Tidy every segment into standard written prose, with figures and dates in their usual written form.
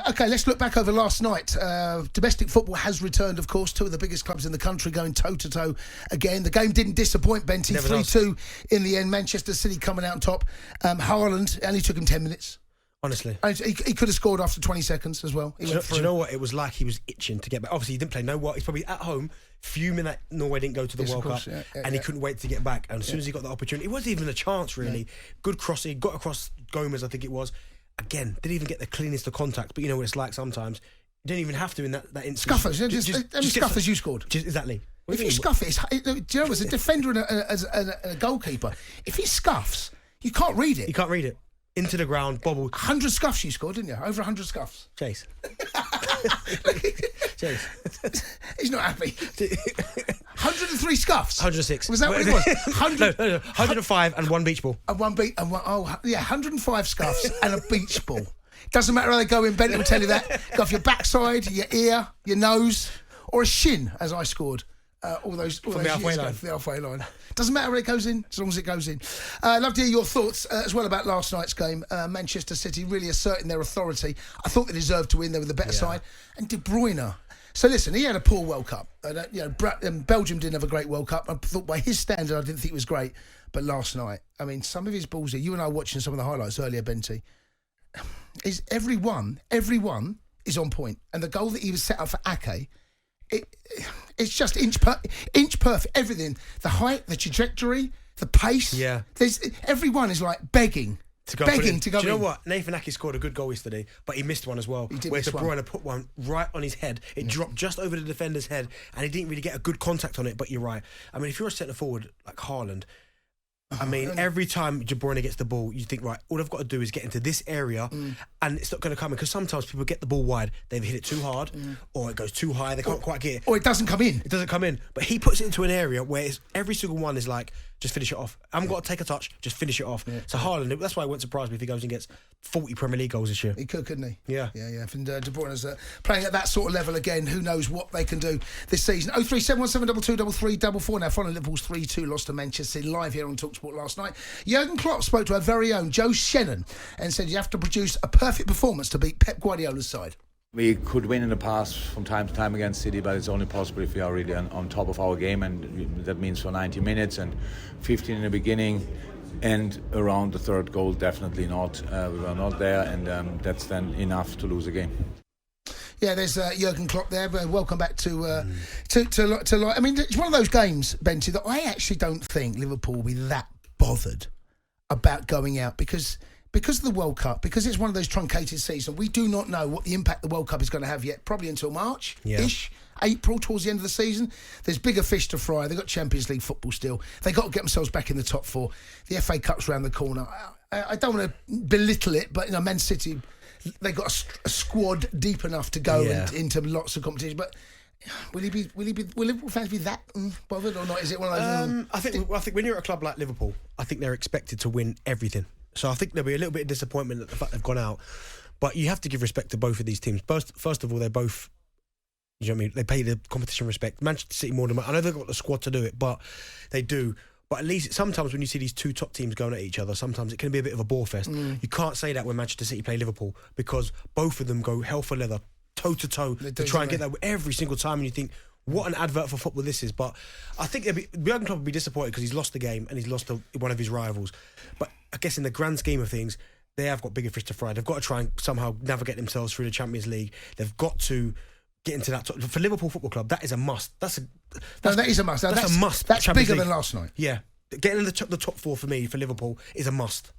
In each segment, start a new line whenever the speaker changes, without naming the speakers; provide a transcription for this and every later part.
OK, let's look back over last night. Domestic football has returned, of course. Two of the biggest clubs in the country going toe-to-toe again. The game didn't disappoint, Benty. 3-2 in the end. Manchester City coming out on top. Haaland, only took him 10 minutes.
Honestly.
He could have scored after 20 seconds as well.
Do you know what? It was like he was itching to get back. Obviously, he didn't play no what. He's probably at home fuming that Norway didn't go to the World Cup. And he couldn't wait to get back. And as soon as he got the opportunity, it wasn't even a chance, really. Good crossing, got across Gomez, I think it was. Again, didn't even get the cleanest of contact. But you know what it's like sometimes. You didn't even have to in that instance.
Scuffers. Just scuffers you scored.
Exactly.
If you scuff it, do you know, as a defender and a goalkeeper, if he scuffs, you can't read it.
You can't read it. Into the ground, bobbled.
100 scuffs you scored, didn't you? Over 100 scuffs.
Chase.
He's not happy. 103 scuffs.
106.
Was that what it was?
105 and one beach ball.
And 105 scuffs and a beach ball. Doesn't matter how they go in, Bentley will tell you that. Go off your backside, your ear, your nose, or a shin, as I scored. All those
from the halfway line.
The halfway line. Doesn't matter where it goes in, as long as it goes in. I'd love to hear your thoughts as well about last night's game. Manchester City really asserting their authority. I thought they deserved to win. They were the better side. And De Bruyne. So listen, he had a poor World Cup. Belgium didn't have a great World Cup. I thought by his standard, I didn't think it was great. But last night, I mean, some of his balls here. You and I were watching some of the highlights earlier, Benty. Is every one is on point. And the goal that he was set up for Ake. It's just inch perfect. Everything, the height, the trajectory, the pace.
Yeah,
everyone is like begging to go.
Do you know what? Nathan Ake scored a good goal yesterday, but he missed one as well. Where De Bruyne put one right on his head. It dropped just over the defender's head, and he didn't really get a good contact on it. But you're right. I mean, if you're a centre forward like Haaland. I mean, every time De Bruyne gets the ball, you think, right, all I've got to do is get into this area and it's not going to come in. Because sometimes people get the ball wide, they've hit it too hard or it goes too high, they can't quite get it.
Or it doesn't come in.
It doesn't come in. But he puts it into an area where every single one is like, just finish it off. I haven't got to take a touch, just finish it off. Yeah. So Haaland, that's why it won't surprise me if he goes and gets 40 Premier League goals this year.
He could, couldn't he?
Yeah.
And De Bruyne's playing at that sort of level again. Who knows what they can do this season. 03717223344. Now, following Liverpool's 3-2 loss to Manchester City, live here on talkSPORT last night. Jurgen Klopp spoke to our very own Joe Shannon and said you have to produce a perfect performance to beat Pep Guardiola's side.
We could win in the past from time to time against City, but it's only possible if we are really on top of our game, and that means for 90 minutes and 15 in the beginning, and around the third goal, definitely not. We were not there, and that's then enough to lose a game.
Yeah, there's Jurgen Klopp there. Welcome back to. I mean, it's one of those games, Benty, that I actually don't think Liverpool will be that bothered about going out because of the World Cup, because it's one of those truncated seasons. We do not know what the impact the World Cup is going to have yet, probably until March-ish, April, towards the end of the season. There's bigger fish to fry. They've got Champions League football still. They've got to get themselves back in the top four. The FA Cup's around the corner. I don't want to belittle it, but Man City, they've got a squad deep enough to go into lots of competition. But will Liverpool fans be that bothered or not? Is it one of those?
I think when you're at a club like Liverpool, I think they're expected to win everything. So I think there'll be a little bit of disappointment at the fact they've gone out. But you have to give respect to both of these teams. First of all, they're both, you know what I mean? They pay the competition respect. Manchester City more than... I know they've got the squad to do it, but they do. But at least sometimes when you see these two top teams going at each other, sometimes it can be a bit of a bore fest. You can't say that when Manchester City play Liverpool because both of them go hell for leather, toe-to-toe, to try and get that every single time. And you think, what an advert for football this is. But I think Jurgen Klopp will be disappointed because he's lost the game and he's lost to one of his rivals. But I guess in the grand scheme of things, they have got bigger fish to fry. They've got to try and somehow navigate themselves through the Champions League. They've got to get into that top. For Liverpool Football Club, that is a must. That
is a must.
That's a must.
That's bigger than last night.
Yeah. Getting in the top four for me, for Liverpool, is a must.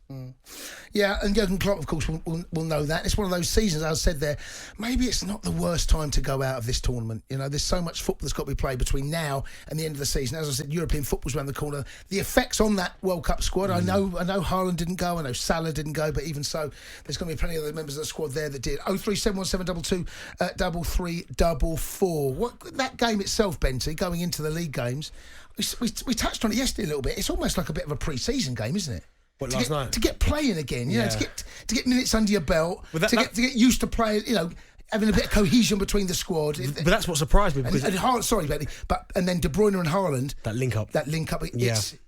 Yeah, and Jurgen Klopp, of course, will know that. It's one of those seasons, as I said there, maybe it's not the worst time to go out of this tournament. You know, there's so much football that's got to be played between now and the end of the season. As I said, European football's around the corner. The effects on that World Cup squad, I know Haaland didn't go, I know Salah didn't go, but even so, there's going to be plenty of other members of the squad there that did. 03717223344. What that game itself, Benty, going into the league games, we touched on it yesterday a little bit. It's almost like a bit of a pre-season game, isn't it?
What, last night?
To get playing again, you know, to get minutes under your belt, to get used to playing, you know, having a bit of cohesion between the squad.
But that's what surprised me because
and then De Bruyne and Haaland,
that link up.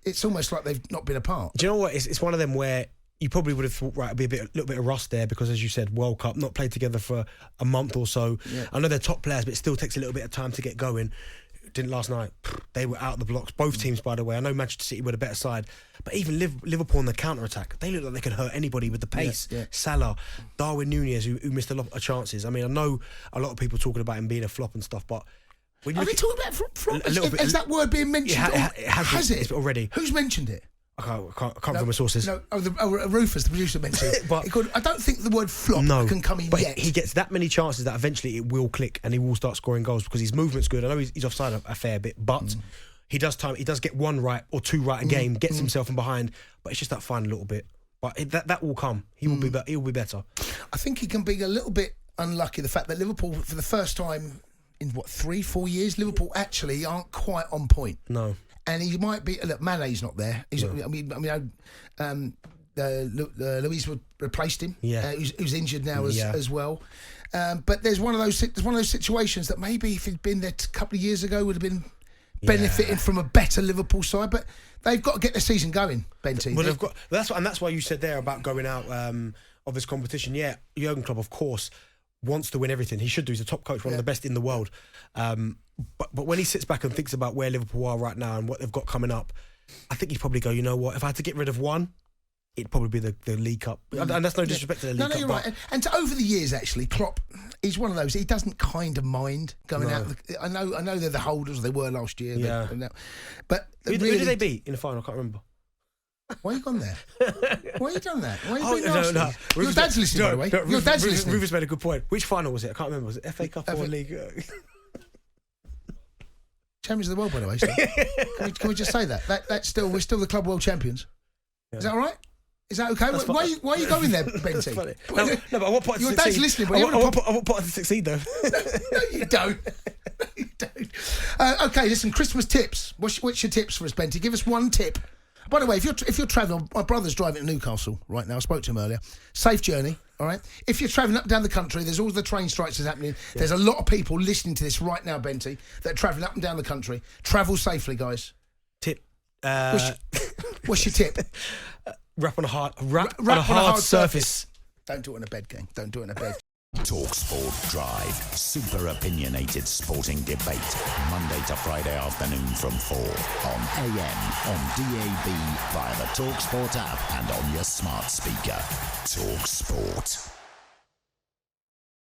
It's almost like they've not been apart.
Do you know what? It's one of them where you probably would have thought, right, it'd be a little bit of rust there because, as you said, World Cup, not played together for a month or so. Yeah. I know they're top players, but it still takes a little bit of time to get going. Didn't last night. They were out of the blocks. Both teams, by the way. I know Manchester City were the better side, but even Liverpool on the counter-attack, they look like they can hurt anybody with the pace. Yeah. Salah, Darwin Núñez, who missed a lot of chances. I mean, I know a lot of people talking about him being a flop and stuff, but...
Are they talking about flop? Is that word being mentioned? Has it
already?
Who's mentioned it?
I can't from my sources.
No, Rufus, the producer, mentioned it. But I don't think the word flop can come in
but
yet.
He gets that many chances that eventually it will click and he will start scoring goals because his movement's good. I know he's offside a fair bit, but he does get one right or two right a game, gets himself in behind, but it's just that fine little bit. But that will come. He will be better.
I think he can be a little bit unlucky. The fact that Liverpool, for the first time in 3-4 years, Liverpool actually aren't quite on point.
No.
And he might be. Look, Mane's not there. Luis replaced him.
Yeah,
who's injured now as well. But there's one of those situations that maybe if he'd been there a couple of years ago would have been benefiting from a better Liverpool side. But they've got to get the season going, Benty.
Well, that's why you said there about going out of this competition. Yeah, Jurgen Klopp, of course, wants to win everything. He should do. He's a top coach, one of the best in the world. But when he sits back and thinks about where Liverpool are right now and what they've got coming up, I think he'd probably go, you know what, if I had to get rid of one, it'd probably be the League Cup. And that's no disrespect to the League Cup.
No, you're right. And over the years, actually, Klopp is one of those, he doesn't kind of mind going out. I know they're the holders, they were last year.
Yeah.
But
who did they beat in the final? I can't remember.
Why have you gone there? Why have you done that? Why have you been nasty? No. Your dad's listening, by the way. Your dad's listening.
Rufus made a good point. Which final was it? I can't remember. Was it FA Cup or League?
Champions of the world, by the way. Can we just say that? We're still the club world champions. Yeah. Is that all right? Is that okay? Why are you going there, Benty?
No, but I want Potter to succeed.
Your dad's listening. But
I want Potter to succeed, though.
No, you don't. No, you don't. Okay, listen. Christmas tips. What's your tips for us, Benty? Give us one tip. By the way, if you're travelling, my brother's driving to Newcastle right now. I spoke to him earlier. Safe journey, all right? If you're travelling up and down the country, there's all the train strikes that's happening. Yeah. There's a lot of people listening to this right now, Benty, that are travelling up and down the country. Travel safely, guys.
Tip.
What's your tip?
Rap on a hard surface.
Don't do it in a bed, gang. Don't do it in a bed.
talkSPORT Drive. Super opinionated sporting debate. Monday to Friday afternoon from 4 on AM, on DAB, via the talkSPORT app and on your smart speaker. talkSPORT.